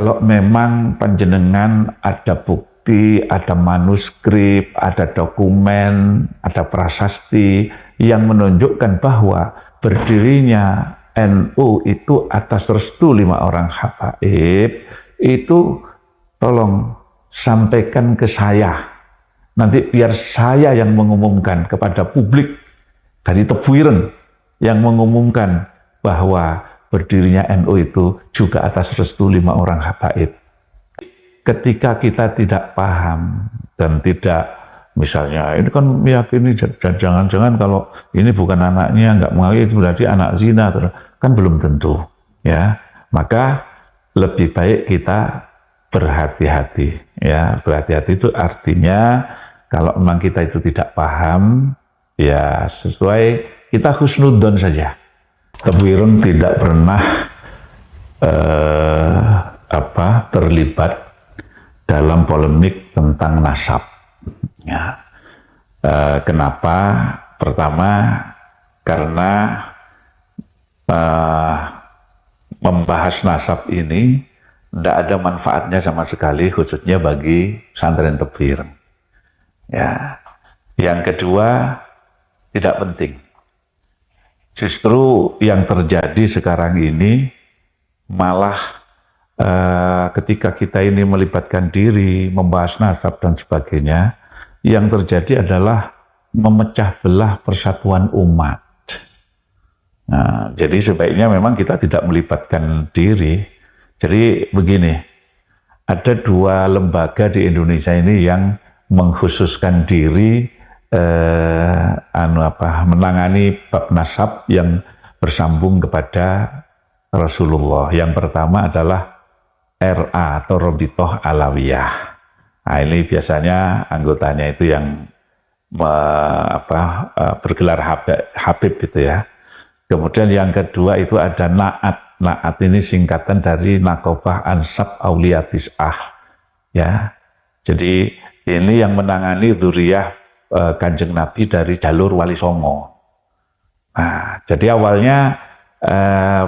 kalau memang panjenengan ada bukti, ada manuskrip, ada dokumen, ada prasasti yang menunjukkan bahwa berdirinya NU itu atas restu 5 orang habaib, itu tolong sampaikan ke saya. Nanti biar saya yang mengumumkan kepada publik dari Tebu Ireng, yang mengumumkan bahwa berdirinya NU itu juga atas restu 5 orang habaib. Ketika kita tidak paham dan tidak, misalnya ini kan meyakini dan jangan-jangan kalau ini bukan anaknya, nggak mengakui itu berarti anak zina, kan belum tentu, ya. Maka lebih baik kita berhati-hati, ya. Berhati-hati itu artinya kalau memang kita itu tidak paham, ya sesuai kita husnudzon saja. Tebu Ireng tidak pernah terlibat dalam polemik tentang nasab. Ya. Kenapa? Pertama, karena membahas nasab ini tidak ada manfaatnya sama sekali, khususnya bagi pesantren Tebu Ireng. Ya. Yang kedua, tidak penting. Justru yang terjadi sekarang ini malah ketika kita ini melibatkan diri, membahas nasab dan sebagainya, yang terjadi adalah memecah belah persatuan umat. Nah, jadi sebaiknya memang kita tidak melibatkan diri. Jadi begini, ada 2 lembaga di Indonesia ini yang mengkhususkan diri menangani bab nasab yang bersambung kepada Rasulullah. Yang pertama adalah RA atau Robitoh Alawiyah. Nah, ini biasanya anggotanya itu yang bergelar Habib gitu ya. Kemudian yang kedua itu ada Naat. Naat ini singkatan dari Nakobah Ansab Aulia Tis'ah. Ya. Jadi ini yang menangani dzurriyyah Kanjeng Nabi dari jalur Wali Songo. Nah, jadi awalnya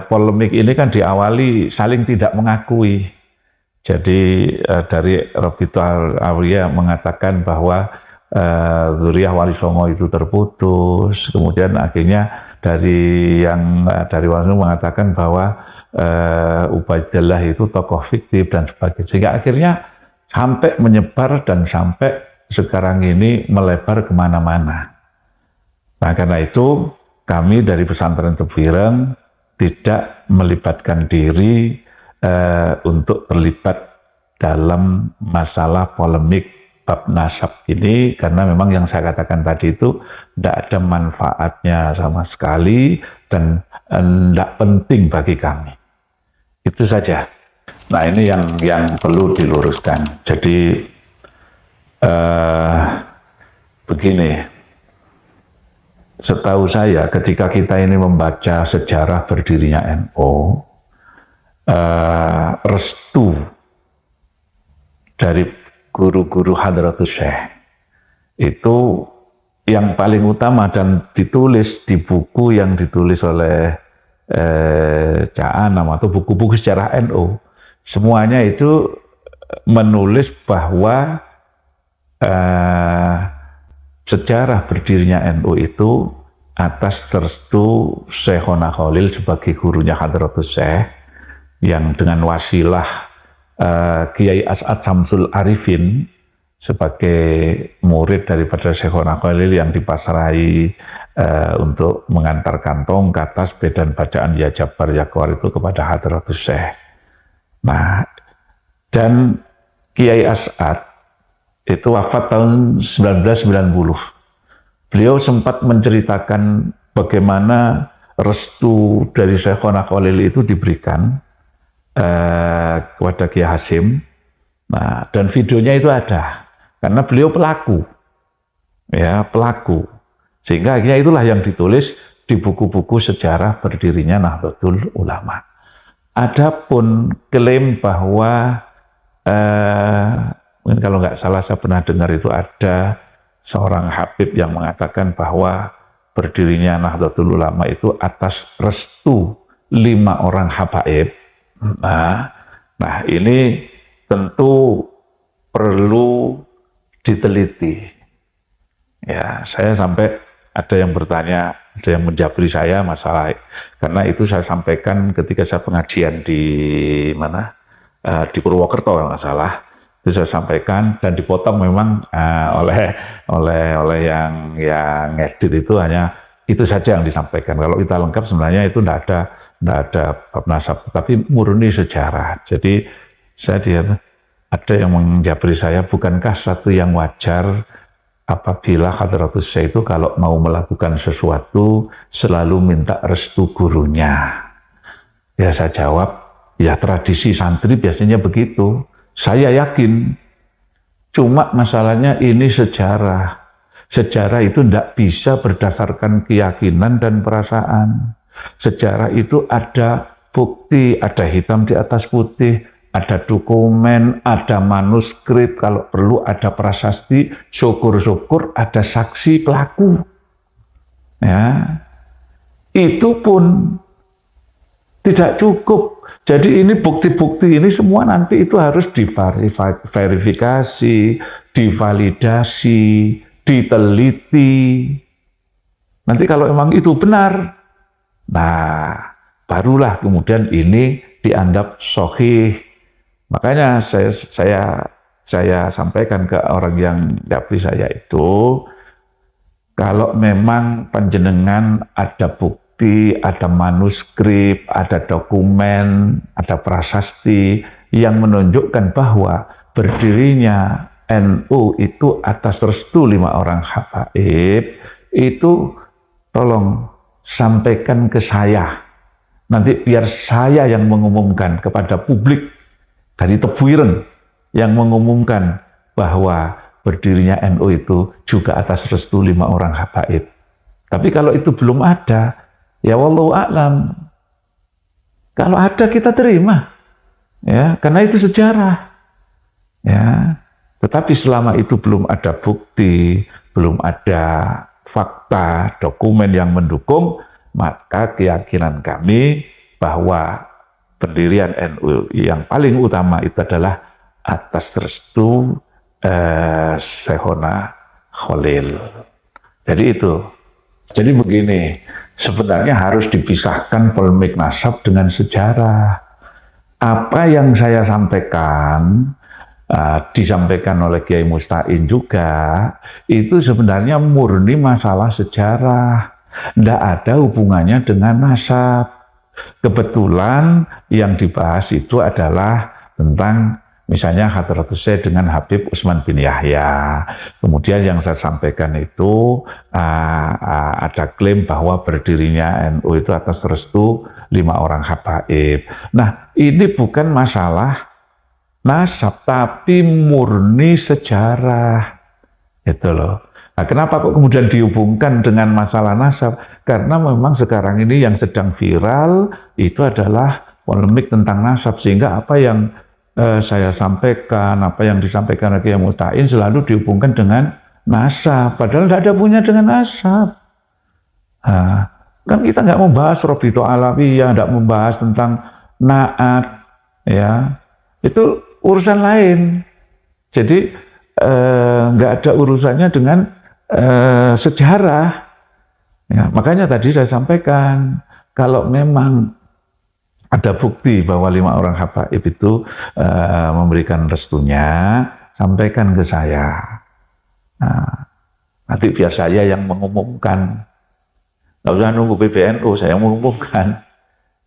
polemik ini kan diawali saling tidak mengakui. Jadi dari Robitoh Alawiyah mengatakan bahwa dzurriyyah Wali Songo itu terputus. Kemudian akhirnya dari Wali Songo mengatakan bahwa Ubaidillah itu tokoh fiktif dan sebagainya. Sehingga akhirnya sampai menyebar dan sampai sekarang ini melebar kemana-mana. Nah, karena itu kami dari pesantren Tebu Ireng tidak melibatkan diri untuk terlibat dalam masalah polemik bab nasab ini, karena memang yang saya katakan tadi itu tidak ada manfaatnya sama sekali dan tidak penting bagi kami. Itu saja. Nah, ini yang perlu diluruskan. Jadi begini, setahu saya ketika kita ini membaca sejarah berdirinya NU, restu dari guru-guru Hadratus Syekh itu yang paling utama dan ditulis di buku yang ditulis oleh Cak Anam atau buku-buku sejarah NU, semuanya itu menulis bahwa sejarah berdirinya NU itu atas restu Syekhona Khalil sebagai gurunya Hadratus Syekh, yang dengan wasilah Kiai As'ad Samsul Arifin sebagai murid daripada Syekhona Khalil yang dipasrahi untuk mengantarkan tongkat, tasbih dan bacaan Ya Jabbar Ya Qahar itu kepada Hadratus Syekh. Nah, dan Kiai As'ad itu wafat tahun 1990. Beliau sempat menceritakan bagaimana restu dari Syekhona Khalil itu diberikan kepada Kiai Hasim. Nah, dan videonya itu ada, karena beliau pelaku, ya pelaku. Sehingga akhirnya itulah yang ditulis di buku-buku sejarah berdirinya Nahdlatul Ulama. Adapun klaim bahwa mungkin kalau nggak salah saya pernah dengar itu ada seorang Habib yang mengatakan bahwa berdirinya Nahdlatul Ulama itu atas restu 5 orang habaib. Nah, Nah, ini tentu perlu diteliti. Ya, saya sampai ada yang bertanya, ada yang menjabri saya masalah, karena itu saya sampaikan ketika saya pengajian di mana, di Purwokerto kalau nggak salah, itu saya sampaikan dan dipotong memang oleh yang ngedit itu hanya itu saja yang disampaikan. Kalau kita lengkap sebenarnya itu tidak ada bab nasab, tapi murni sejarah. Jadi saya ada yang menjabri saya, bukankah satu yang wajar apabila Hadratus Syekh itu kalau mau melakukan sesuatu selalu minta restu gurunya? Ya saya jawab, ya tradisi santri biasanya begitu. Saya yakin, cuma masalahnya ini sejarah. Sejarah itu tidak bisa berdasarkan keyakinan dan perasaan. Sejarah itu ada bukti, ada hitam di atas putih, ada dokumen, ada manuskrip, kalau perlu ada prasasti, syukur-syukur ada saksi pelaku. Ya, itu pun tidak cukup. Jadi ini bukti-bukti ini semua nanti itu harus diverifikasi, divalidasi, diteliti. Nanti kalau memang itu benar, nah barulah kemudian ini dianggap sahih. Makanya saya sampaikan ke orang yang japri saya itu, kalau memang panjenengan ada bukti, ada manuskrip, ada dokumen, ada prasasti yang menunjukkan bahwa berdirinya NU itu atas restu 5 orang habaib, itu tolong sampaikan ke saya. Nanti biar saya yang mengumumkan kepada publik dari Tebuireng, yang mengumumkan bahwa berdirinya NU itu juga atas restu 5 orang habaib. Tapi kalau itu belum ada, ya wallahu a'lam. Kalau ada kita terima, ya, karena itu sejarah. Ya, tetapi selama itu belum ada bukti, belum ada fakta, dokumen yang mendukung, maka keyakinan kami bahwa pendirian NU yang paling utama itu adalah atas restu Syekhona Khalil. Jadi itu. Jadi begini, sebenarnya harus dipisahkan polemik nasab dengan sejarah. Apa yang saya sampaikan, disampaikan oleh Kiai Musta'in juga, itu sebenarnya murni masalah sejarah. Tidak ada hubungannya dengan nasab. Kebetulan yang dibahas itu adalah tentang misalnya Hadratus Syekh dengan Habib Utsman bin Yahya. Kemudian yang saya sampaikan itu ada klaim bahwa berdirinya NU itu atas restu 5 orang habaib. Nah, ini bukan masalah nasab, tapi murni sejarah. Itu loh. Nah, kenapa kok kemudian dihubungkan dengan masalah nasab? Karena memang sekarang ini yang sedang viral itu adalah polemik tentang nasab, sehingga apa yang saya sampaikan, apa yang disampaikan oleh Kiai Musta'in selalu dihubungkan dengan nasab, padahal tidak ada punya dengan nasab. Nah, kan kita nggak membahas Robito Alawiyah, nggak membahas tentang naat, ya, itu urusan lain. Jadi nggak ada urusannya dengan sejarah. Ya, makanya tadi saya sampaikan, kalau memang ada bukti bahwa 5 orang habaib itu memberikan restunya, sampaikan ke saya. Nah, nanti biar saya yang mengumumkan. Nggak usah nunggu PBNU, saya yang mengumumkan.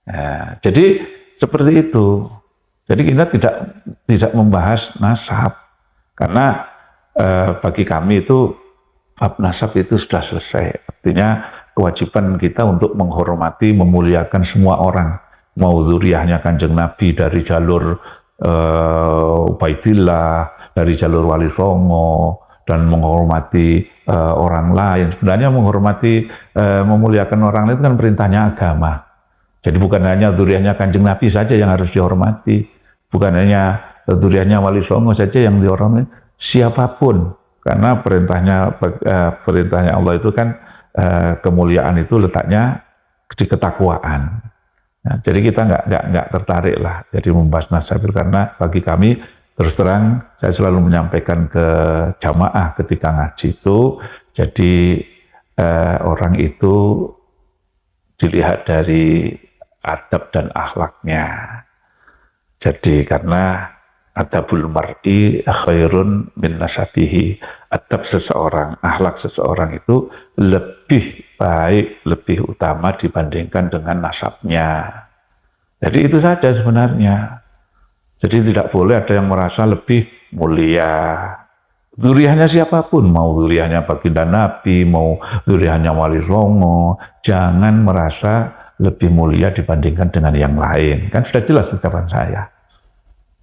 Nah, jadi seperti itu. Jadi kita tidak membahas nasab, karena bagi kami itu bab nasab itu sudah selesai. Artinya kewajiban kita untuk menghormati, memuliakan semua orang, mau zuriyahnya Kanjeng Nabi dari jalur Ubaidillah, dari jalur Wali Songo, dan menghormati orang lain. Sebenarnya menghormati, memuliakan orang lain itu kan perintahnya agama. Jadi bukan hanya zuriyahnya Kanjeng Nabi saja yang harus dihormati, bukan hanya zuriyahnya Wali Songo saja yang dihormati, siapapun. Karena perintahnya Allah itu kan kemuliaan itu letaknya di ketakwaan. Nah, jadi kita nggak tertarik lah jadi membahas nasab itu, karena bagi kami terus terang saya selalu menyampaikan ke jamaah ketika ngaji itu, jadi orang itu dilihat dari adab dan akhlaknya. Jadi karena adabul mar'i khairun min nasabihi, adab seseorang, akhlak seseorang itu lebih baik, lebih utama dibandingkan dengan nasabnya. Jadi itu saja sebenarnya. Jadi tidak boleh ada yang merasa lebih mulia. Zuriyahnya siapapun, mau zuriyahnya baginda Nabi, mau zuriyahnya Wali Songo, jangan merasa lebih mulia dibandingkan dengan yang lain. Kan sudah jelas ucapan saya.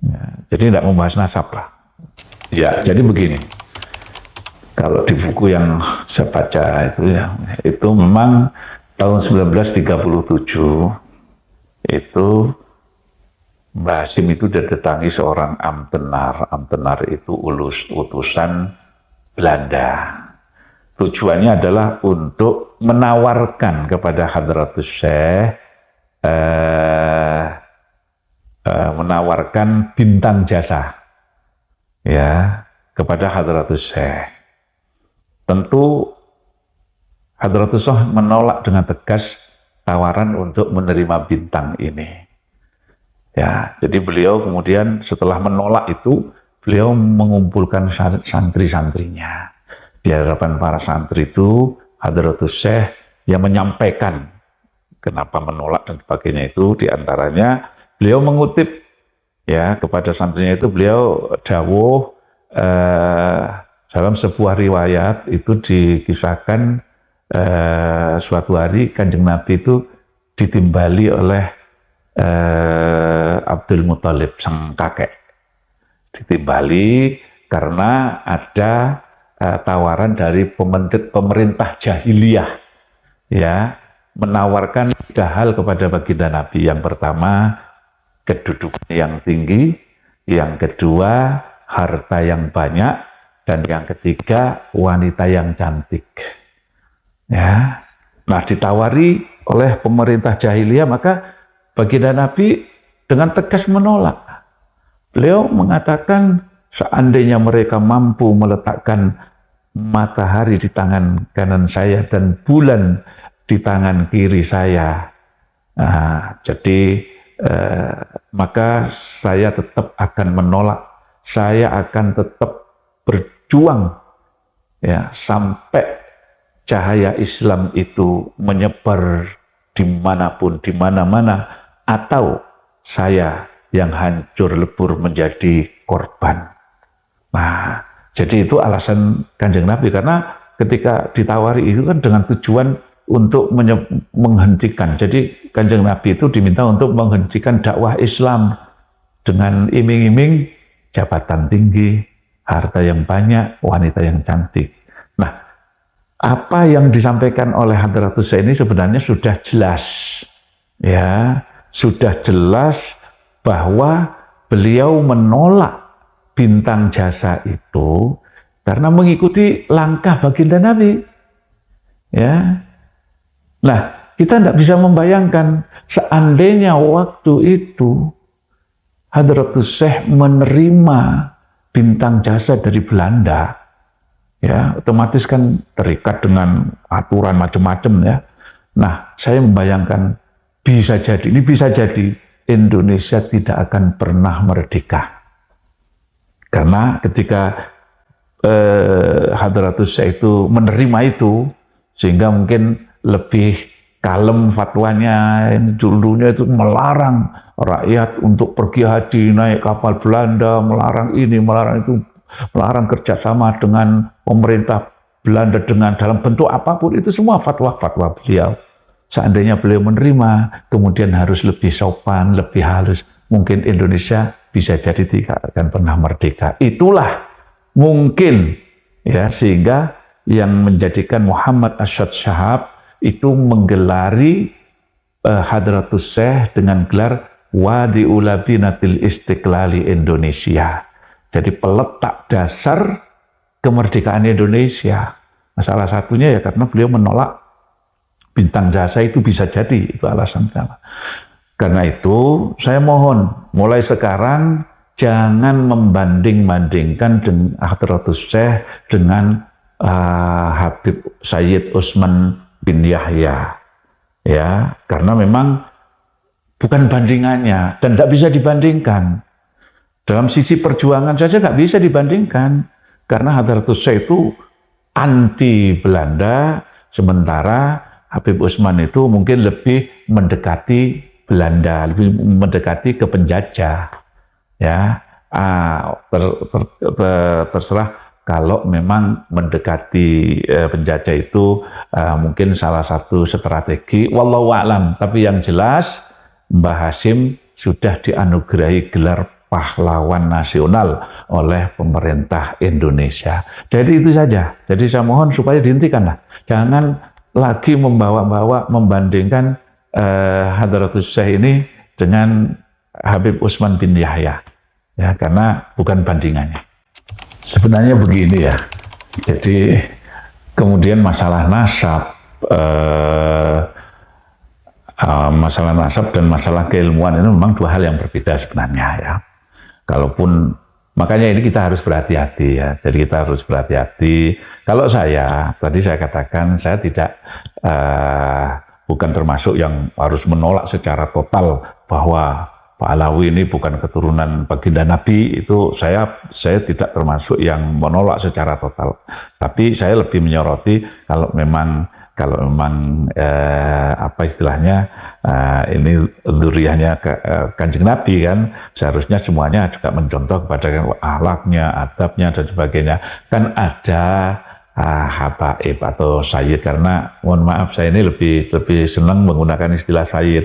Ya, jadi tidak membahas nasab lah. Ya, jadi begini. Kalau di buku yang saya baca itu memang tahun 1937 itu Mbah Hasyim itu didatangi seorang Amtenar. Amtenar itu utusan Belanda. Tujuannya adalah untuk menawarkan kepada Hadratus Syekh menawarkan bintang jasa ya kepada Hadratus Syekh. Tentu Hadratus Syekh menolak dengan tegas tawaran untuk menerima bintang ini. Ya, jadi beliau kemudian setelah menolak itu, beliau mengumpulkan santri-santrinya. Di hadapan para santri itu, Hadratus Syekh yang menyampaikan kenapa menolak dan sebagainya itu, diantaranya beliau mengutip ya kepada santrinya itu, beliau dawuh dalam sebuah riwayat itu dikisahkan suatu hari Kanjeng Nabi itu ditimbali oleh Abdul Muthalib, sang kakek. Ditimbali karena ada tawaran dari pemerintah jahiliyah ya, menawarkan 3 hal kepada baginda Nabi. Yang pertama, kedudukan yang tinggi, yang kedua, harta yang banyak, dan yang ketiga, wanita yang cantik. Ya. Nah, ditawari oleh pemerintah jahiliyah, maka baginda Nabi dengan tegas menolak. Beliau mengatakan seandainya mereka mampu meletakkan matahari di tangan kanan saya dan bulan di tangan kiri saya, jadi maka saya tetap akan menolak. Saya akan tetap berjuang ya sampai cahaya Islam itu menyebar dimanapun, di mana-mana, atau saya yang hancur lebur menjadi korban. Nah, jadi itu alasan Kanjeng Nabi, karena ketika ditawari itu kan dengan tujuan untuk menghentikan. Jadi Kanjeng Nabi itu diminta untuk menghentikan dakwah Islam dengan iming-iming jabatan tinggi, harta yang banyak, wanita yang cantik. Nah, apa yang disampaikan oleh Hadratus Syekh ini sebenarnya sudah jelas, ya, sudah jelas bahwa beliau menolak bintang jasa itu karena mengikuti langkah baginda Nabi, ya. Nah, kita tidak bisa membayangkan seandainya waktu itu Hadratus Syekh menerima bintang jasa dari Belanda, ya otomatis kan terikat dengan aturan macam-macam ya. Nah, saya membayangkan bisa jadi Indonesia tidak akan pernah merdeka, karena ketika Hadratus Syekh itu menerima itu, sehingga mungkin lebih kalem fatwanya. Dulunya itu melarang rakyat untuk pergi haji naik kapal Belanda, melarang ini, melarang itu, melarang kerjasama dengan pemerintah Belanda dengan dalam bentuk apapun. Itu semua fatwa-fatwa beliau. Seandainya beliau menerima, kemudian harus lebih sopan, lebih halus, mungkin Indonesia bisa jadi tidak akan pernah merdeka. Itulah mungkin ya, sehingga yang menjadikan Muhammad Arsyad Syihab itu menggelari Hadratus Syekh dengan gelar Wadi'ul Labinatil Istiqlali Indonesia. Jadi peletak dasar kemerdekaan Indonesia. Nah, salah satunya ya karena beliau menolak bintang jasa itu, bisa jadi itu alasan pertama. Karena itu saya mohon mulai sekarang jangan membanding-bandingkan dengan Hadratus Syekh dengan Habib Sayyid Utsman bin Yahya, ya, karena memang bukan bandingannya dan tidak bisa dibandingkan. Dalam sisi perjuangan saja nggak bisa dibandingkan, karena Hadratus Syekh itu anti Belanda, sementara Habib Utsman itu mungkin lebih mendekati Belanda, lebih mendekati ke penjajah, ya. Terserah kalau memang mendekati penjajah itu mungkin salah satu strategi, wallahu a'lam. Tapi yang jelas Mbah Hasyim sudah dianugerahi gelar pahlawan nasional oleh pemerintah Indonesia. Jadi itu saja. Jadi saya mohon supaya dihentikanlah. Jangan lagi membawa-bawa, membandingkan Hadratus Syekh ini dengan Habib Utsman bin Yahya, ya, karena bukan bandingannya. Sebenarnya begini ya. Jadi kemudian masalah nasab, masalah nasab dan masalah keilmuan ini memang dua hal yang berbeda sebenarnya, ya. Kalaupun makanya ini kita harus berhati-hati, ya. Jadi kita harus berhati-hati. Kalau saya tadi saya katakan saya tidak bukan termasuk yang harus menolak secara total bahwa Pak Alawi ini bukan keturunan baginda Nabi. Itu saya tidak termasuk yang menolak secara total. Tapi saya lebih menyoroti kalau memang apa istilahnya ini dzurriyyahnya Kanjeng Nabi, kan seharusnya semuanya juga mencontoh kepada akhlaknya, adabnya dan sebagainya. Kan ada habaib atau sayyid, karena mohon maaf saya ini lebih senang menggunakan istilah sayyid,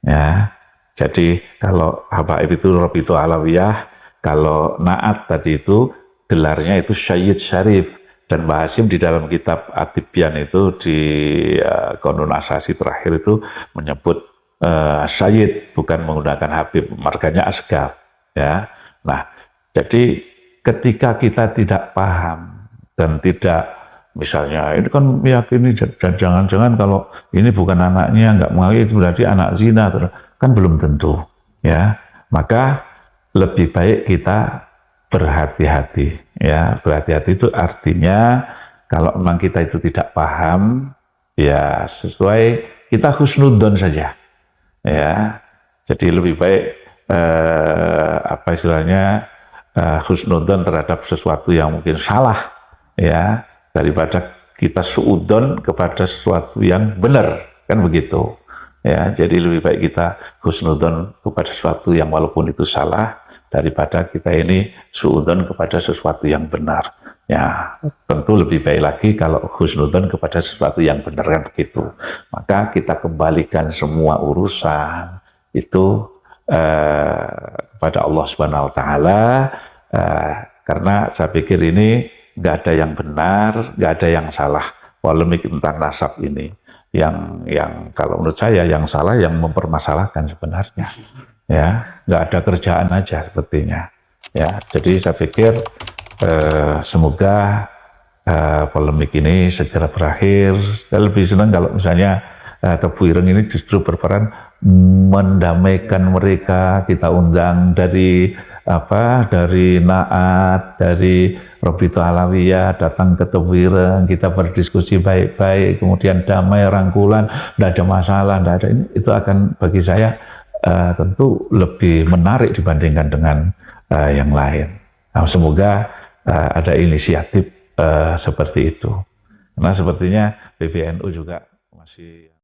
ya. Jadi kalau habaib itu Rabithah Alawiyah, kalau naat tadi itu gelarnya itu Sayyid Syarif. Dan Mbah Hasyim di dalam kitab At-Tibyan itu di Qanun Asasi terakhir itu menyebut Sayyid, bukan menggunakan Habib, marganya Asgaf, ya. Nah, jadi ketika kita tidak paham dan tidak, misalnya ini kan meyakini dan jangan-jangan kalau ini bukan anaknya, nggak mengakui itu berarti anak zina, kan belum tentu, ya. Maka lebih baik kita berhati-hati, ya. Berhati-hati itu artinya kalau memang kita itu tidak paham, ya sesuai kita husnudzon saja, ya. Jadi lebih baik apa istilahnya husnudzon terhadap sesuatu yang mungkin salah, ya, daripada kita suudzon kepada sesuatu yang benar, kan begitu, ya. Jadi lebih baik kita husnudzon kepada sesuatu yang walaupun itu salah, daripada kita ini suudzon kepada sesuatu yang benar, ya. Tentu lebih baik lagi kalau husnudzon kepada sesuatu yang benar, kan begitu. Maka kita kembalikan semua urusan itu kepada Allah Subhanahu wa Ta'ala, karena saya pikir ini nggak ada yang benar, nggak ada yang salah polemik tentang nasab ini. Yang kalau menurut saya yang salah yang mempermasalahkan sebenarnya, ya, nggak ada kerjaan aja sepertinya, ya. Jadi saya pikir semoga polemik ini segera berakhir. Saya lebih senang kalau misalnya Tebu Ireng ini justru berperan mendamaikan mereka. Kita undang dari Naat, dari Rabithah Alawiyah datang ke Tebu Ireng, kita berdiskusi baik-baik, kemudian damai, rangkulan, tidak ada masalah, tidak ada ini, itu akan bagi saya tentu lebih menarik dibandingkan dengan yang lain. Nah, semoga ada inisiatif seperti itu. Karena sepertinya PBNU juga masih